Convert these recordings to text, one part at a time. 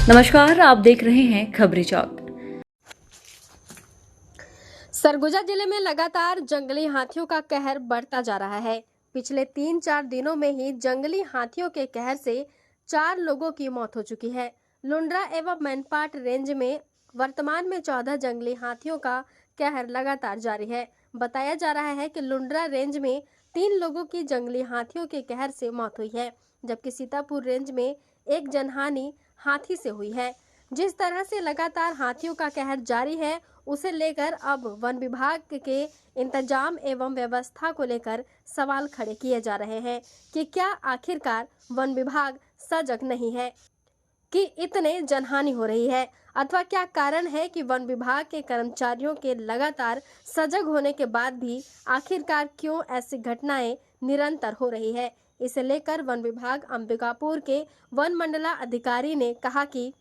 नमस्कार, आप देख रहे हैं खबरी चौक। सरगुजा जिले में लगातार जंगली हाथियों का कहर बढ़ता जा रहा है। पिछले 3-4 दिनों में ही जंगली हाथियों के कहर से 4 लोगों की मौत हो चुकी है। लुंड्रा एवं मैनपाट रेंज में वर्तमान में 14 जंगली हाथियों का कहर लगातार जारी है। बताया जा रहा है कि लुंड्रा रेंज में 3 लोगों की जंगली हाथियों के कहर से मौत हुई है, जबकि सीतापुर रेंज में एक जनहानि हाथी से हुई है। जिस तरह से लगातार हाथियों का कहर जारी है, उसे लेकर अब वन विभाग के इंतजाम एवं व्यवस्था को लेकर सवाल खड़े किए जा रहे हैं कि क्या आखिरकार वन विभाग सजग नहीं है कि इतने जनहानि हो रही है, अथवा क्या कारण है कि वन विभाग के कर्मचारियों के लगातार सजग होने के बाद भी आखिरकार क्यों ऐसी घटनाएं निरंतर हो रही है। इसे लेकर वन विभाग अंबिकापुर के वन मंडला अधिकारी ने कहा कि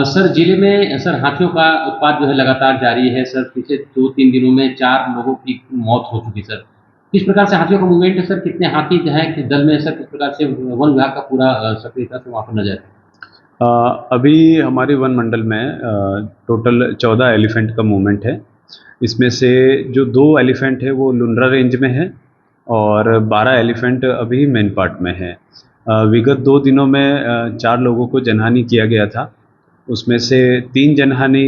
सर जिले में सर हाथियों का उत्पात जो है लगातार जारी है सर। पिछले 2-3 दिनों में 4 लोगों की मौत हो चुकी सर। किस प्रकार से हाथियों का मूवमेंट है सर? कितने हाथी जो है कि दल में सर किस प्रकार से वन विभाग का पूरा सक्रियता से वहाँ पर नजर है? अभी हमारे वन मंडल में टोटल 14 एलिफेंट का मूवमेंट है। इसमें से जो 2 एलिफेंट है वो लुंड्रा रेंज में है और 12 एलिफेंट अभी मेन पार्ट में है। विगत 2 दिनों में 4 लोगों को जनहानि किया गया था। उसमें से 3 जनहानि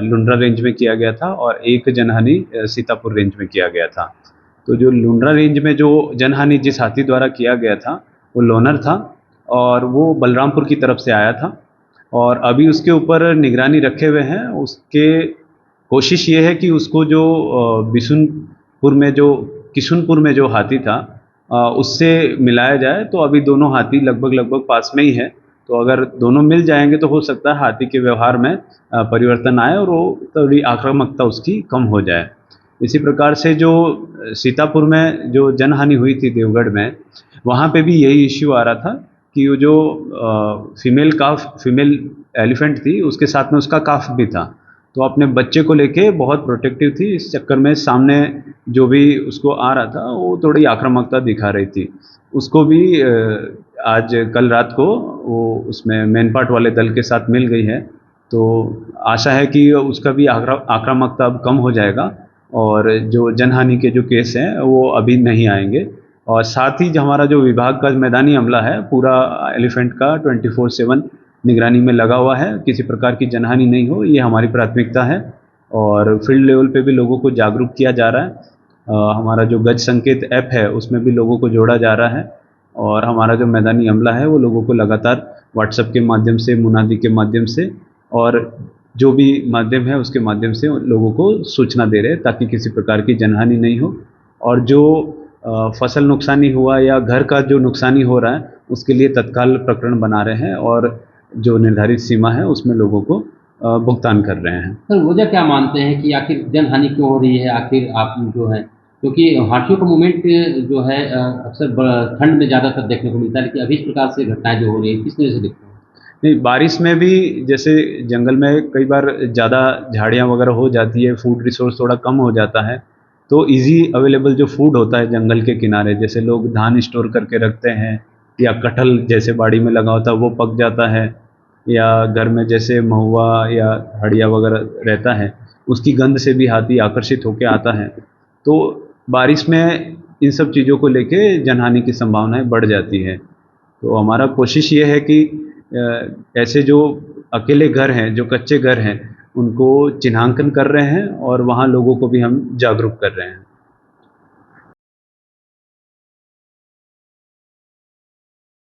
लुंड्रा रेंज में किया गया था और 1 जनहानि सीतापुर रेंज में किया गया था। तो जो लुंड्रा रेंज में जो जनहानि जिस हाथी द्वारा किया गया था वो लोनर था और वो बलरामपुर की तरफ से आया था और अभी उसके ऊपर निगरानी रखे हुए हैं। उसके कोशिश ये है कि उसको जो किशुनपुर में जो हाथी था उससे मिलाया जाए। तो अभी दोनों हाथी लगभग पास में ही है, तो अगर दोनों मिल जाएंगे तो हो सकता है हाथी के व्यवहार में परिवर्तन आए और वो थोड़ी आक्रामकता उसकी कम हो जाए। इसी प्रकार से जो सीतापुर में जो जनहानि हुई थी देवगढ़ में, वहाँ पे भी यही इश्यू आ रहा था कि वो जो फीमेल एलिफेंट थी उसके साथ में उसका काफ भी था, तो अपने बच्चे को लेके बहुत प्रोटेक्टिव थी। इस चक्कर में सामने जो भी उसको आ रहा था वो थोड़ी आक्रामकता दिखा रही थी। उसको भी आज कल रात को वो उसमें मेन पार्ट वाले दल के साथ मिल गई है, तो आशा है कि उसका भी आक्रामकता अब कम हो जाएगा और जो जनहानि के जो केस हैं वो अभी नहीं आएंगे। और साथ ही जो हमारा जो विभाग का मैदानी अमला है पूरा एलिफेंट का 24/7 निगरानी में लगा हुआ है, किसी प्रकार की जनहानि नहीं हो, ये हमारी प्राथमिकता है। और फील्ड लेवल पे भी लोगों को जागरूक किया जा रहा है। हमारा जो गज संकेत ऐप है उसमें भी लोगों को जोड़ा जा रहा है और हमारा जो मैदानी अमला है वो लोगों को लगातार व्हाट्सएप के माध्यम से, मुनादी के माध्यम से और जो भी माध्यम है उसके माध्यम से लोगों को सूचना दे रहे हैं ताकि किसी प्रकार की जनहानि नहीं हो। और जो फसल नुकसानी हुआ या घर का जो नुकसानी हो रहा है उसके लिए तत्काल प्रकरण बना रहे हैं और जो निर्धारित सीमा है उसमें लोगों को भुगतान कर रहे हैं। सर वजह क्या मानते हैं कि आखिर जनहानि क्यों हो रही है? आखिर आप जो है, क्योंकि हाथियों का मूवमेंट जो है अक्सर ठंड में ज़्यादातर देखने को मिलता है, लेकिन अभी इस प्रकार से घटनाएं जो हो रही है किस वजह से देखते हैं? नहीं, बारिश में भी जैसे जंगल में कई बार ज़्यादा झाड़ियाँ वगैरह हो जाती है, फूड रिसोर्स थोड़ा कम हो जाता है, तो इजी अवेलेबल जो फूड होता है जंगल के किनारे, जैसे लोग धान स्टोर करके रखते हैं या कटहल जैसे बाड़ी में लगा होता है वो पक जाता है, या घर में जैसे महुआ या हड़िया वगैरह रहता है उसकी गंध से भी हाथी आकर्षित होकर आता है। तो बारिश में इन सब चीज़ों को लेके जनहानि की संभावनाएं बढ़ जाती है। तो हमारा कोशिश ये है कि ऐसे जो अकेले घर हैं, जो कच्चे घर हैं, उनको चिन्हांकन कर रहे हैं और वहाँ लोगों को भी हम जागरूक कर रहे हैं।